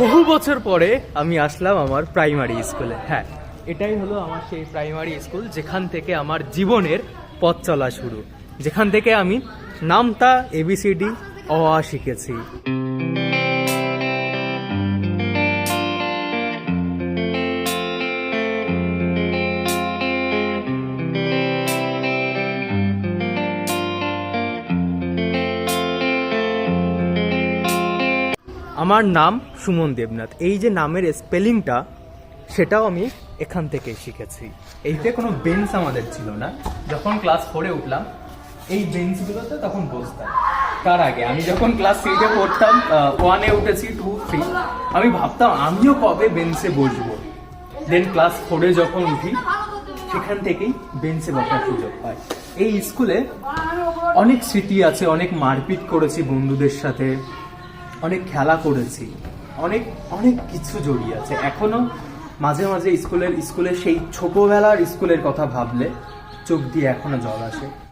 বহু বছর পরে আমি আসলাম আমার প্রাইমারি স্কুলে। হ্যাঁ, এটাই হলো আমার সেই প্রাইমারি স্কুল যেখান থেকে আমার জীবনের পথ চলা শুরু, যেখান থেকে আমি নামতা ABCD অ আ শিখেছি। আমার নাম সুমন দেবনাথ। এই যে নামের স্পেলিংটা, সেটাও আমি এখান থেকে শিখেছি। এইতে কোনো বেঞ্চ আমাদের ছিল না। যখন ক্লাস 4-এ উঠলাম, এই বেঞ্চগুলোতে তখন বসতাম। তার আগে আমি যখন ক্লাস 3-এ পড়তাম, 1-এ উঠেছি, 2, 3, আমি ভাবতাম আমিও কবে বেঞ্চে বসবো। দেন ক্লাস 4-এ যখন উঠি, সেখান থেকেই বেঞ্চে বসার সুযোগ পাই। এই স্কুলে অনেক স্মৃতি আছে, অনেক মারপিট করেছি বন্ধুদের সাথে, অনেক খেলা করেছি, অনেক অনেক কিছু জড়িয়ে আছে। এখনো মাঝে মাঝে স্কুলের সেই ছোটবেলার স্কুলের কথা ভাবলে চোখ দিয়ে এখনো জল আসে।